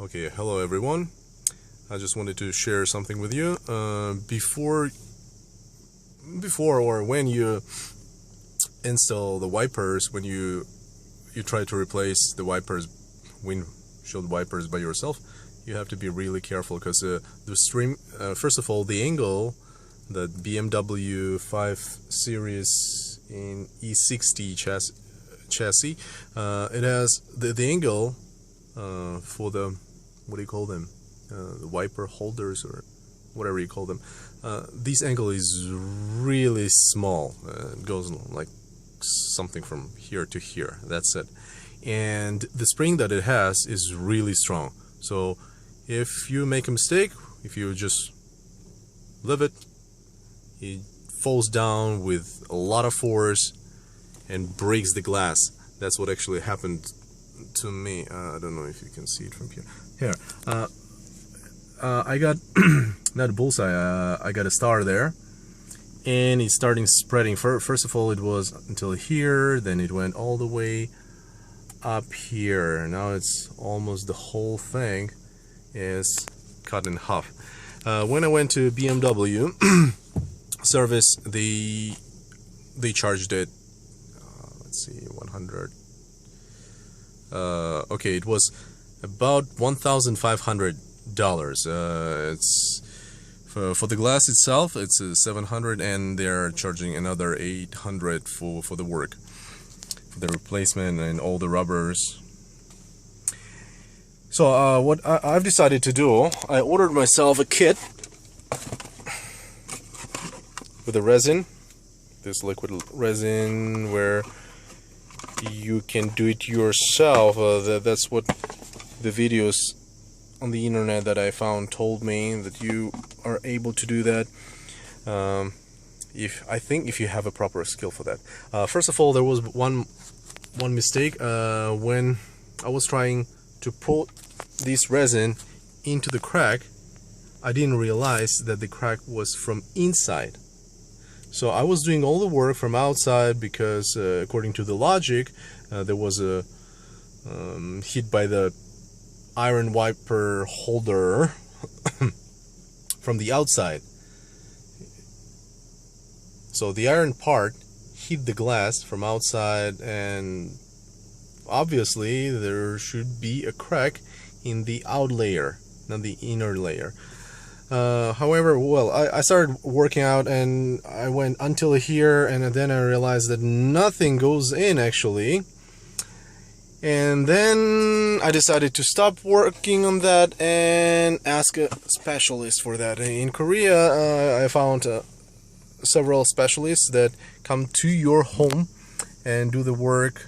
Okay, hello everyone. I just wanted to share something with you. Before or when you install the wipers, when you try to replace the windshield wipers by yourself, you have to be really careful because the stream, first of all, the angle, the BMW 5 Series in E60 chassis, it has the angle for the, what do you call them, the wiper holders or whatever you call them. This angle is really small. It goes like something from here to here. That's it. And the spring that it has is really strong. So if you make a mistake, if you just leave it, it falls down with a lot of force and breaks the glass. That's what actually happened to me. I don't know if you can see it from here. Here, I got not a bullseye. I got a star there, and it's starting spreading. First of all, it was until here, then it went all the way up here. Now it's almost the whole thing is cut in half. When I went to BMW service, they charged it. Let's see, 100. Okay, it was about $1,500. It's for the glass itself, it's 700, and they're charging another 800 for the work, for the replacement and all the rubbers. So what I've decided to do, I ordered myself a kit with a resin, this liquid resin, where you can do it yourself. That's what the videos on the internet that I found told me, that you are able to do that. I think if you have a proper skill for that. First of all, there was one mistake when I was trying to pull this resin into the crack. I didn't realize that the crack was from inside. So I was doing all the work from outside because according to the logic, there was a hit by the iron wiper holder from the outside. So the iron part hit the glass from outside, and obviously there should be a crack in the out layer, not the inner layer. However, well, I started working out and I went until here, and then I realized that nothing goes in actually. And then I decided to stop working on that and ask a specialist for that. In Korea, I found several specialists that come to your home and do the work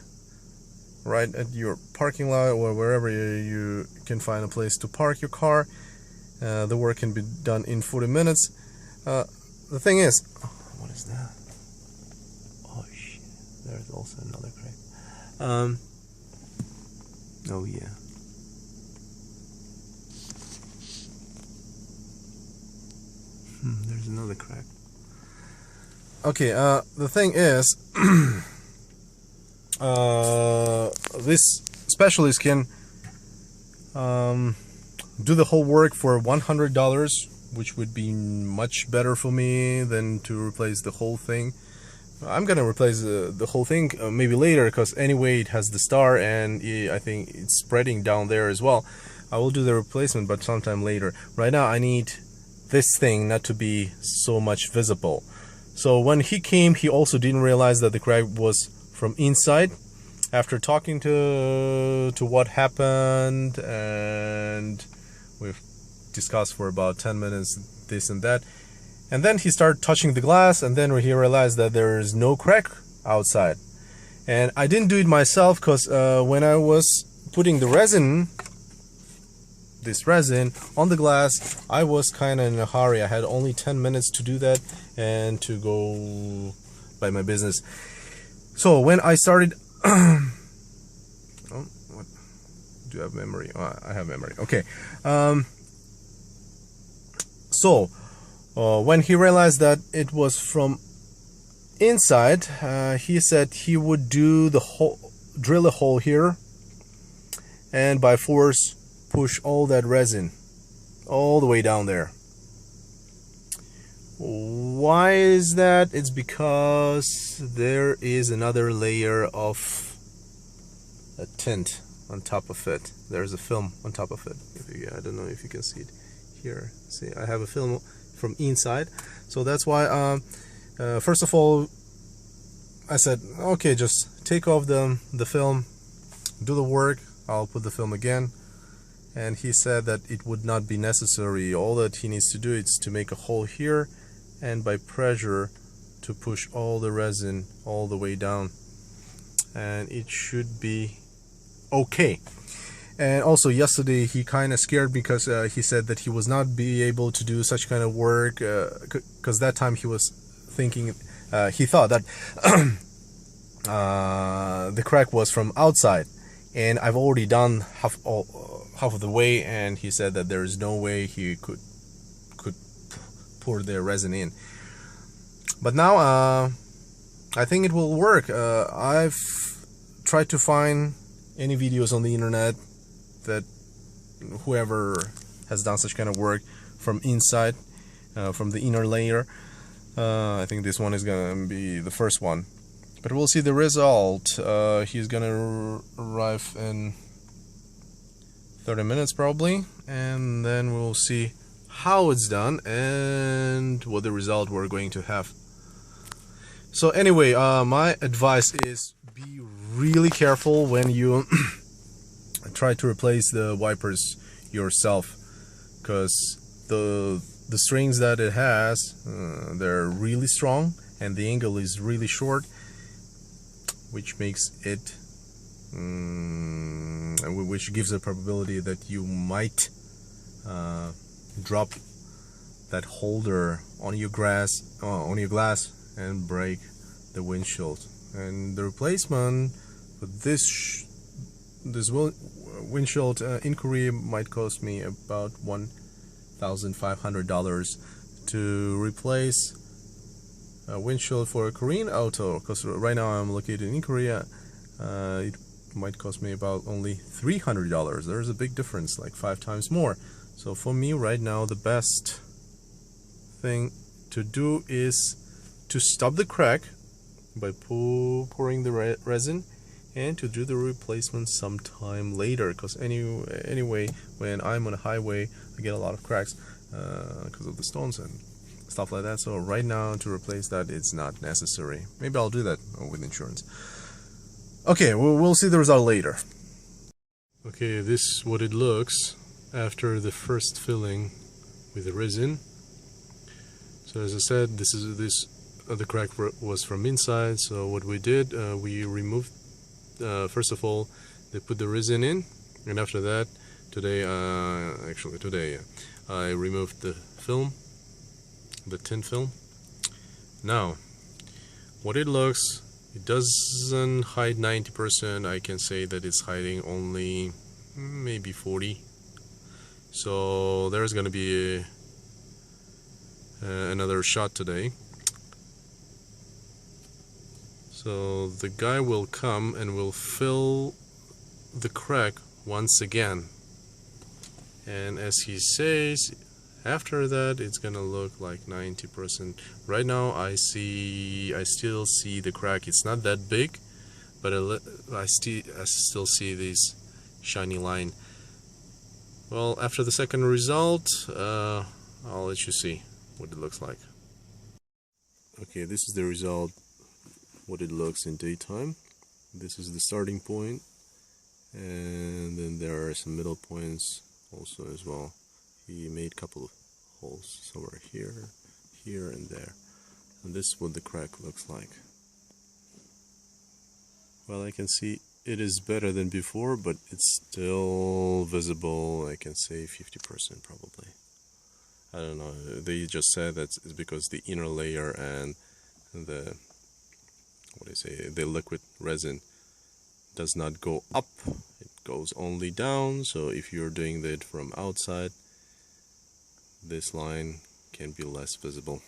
right at your parking lot or wherever you can find a place to park your car. The work can be done in 40 minutes. The thing is, what is that? Oh shit! There's also another crack. Oh yeah. There's another crack. Okay, the thing is, this specialist can do the whole work for $100, which would be much better for me than to replace the whole thing. I'm gonna replace the whole thing maybe later, because anyway it has the star and I think it's spreading down there as well. I will do the replacement, but sometime later. Right now I need this thing not to be so much visible. So when he came, he also didn't realize that the crack was from inside. After talking to what happened, and we've discussed for about 10 minutes this and that, and then he started touching the glass, and then he realized that there is no crack outside. And I didn't do it myself because when I was putting the resin, this resin on the glass, I was kind of in a hurry. I had only 10 minutes to do that and to go by my business. So when I started oh, what? Do you have memory? Oh, I have memory. Okay. When he realized that it was from inside, he said he would do the drill a hole here, and by force push all that resin all the way down there. Why is that? It's because there is another layer of a tint on top of it. There's a film on top of it. I don't know if you can see it here. See, I have a film from inside, so that's why first of all I said, okay, just take off the film, do the work, I'll put the film again. And he said that it would not be necessary. All that he needs to do is to make a hole here, and by pressure to push all the resin all the way down, and it should be okay. And also yesterday he kind of scared because he said that he was not be able to do such kind of work because that time he was thinking, he thought that the crack was from outside, and I've already done half of the way, and he said that there is no way he could pour the resin in. But now I think it will work. I've tried to find any videos on the internet that whoever has done such kind of work from inside, from the inner layer. I think this one is gonna be the first one, but we'll see the result. He's gonna arrive in 30 minutes probably, and then we'll see how it's done and what the result we're going to have. So anyway, my advice is be really careful when you try to replace the wipers yourself, because the strings that it has, they're really strong and the angle is really short, which makes it which gives a probability that you might drop that holder on your glass and break the windshield. And the replacement for this windshield in Korea might cost me about $1,500 to replace a windshield for a Korean auto, because right now I'm located in Korea. It might cost me about only $300. There's a big difference, like 5 times more. So for me right now, the best thing to do is to stop the crack by pouring the resin, and to do the replacement sometime later, because anyway when I'm on a highway I get a lot of cracks because of the stones and stuff like that. So right now to replace that, it's not necessary. Maybe I'll do that with insurance. Okay, we'll see the result later. Okay, this is what it looks after the first filling with the resin. So as I said, the crack was from inside. So what we did, we removed, first of all, they put the resin in, and after that, today I removed the film, the tin film. Now, what it looks, it doesn't hide 90%. I can say that it's hiding only maybe 40. So there's gonna be another shot today. So the guy will come and will fill the crack once again, and as he says, after that it's gonna look like 90%. Right now I still see the crack. It's not that big, but I still see this shiny line. Well, after the second result, I'll let you see what it looks like. Okay, this is the result, what it looks in daytime. This is the starting point, and then there are some middle points also as well. He made a couple of holes somewhere here, here and there, and this is what the crack looks like. Well, I can see it is better than before, but it's still visible. I can say 50% probably. I don't know, they just said that it's because the inner layer and the the liquid resin does not go up, it goes only down. So if you're doing that from outside, this line can be less visible.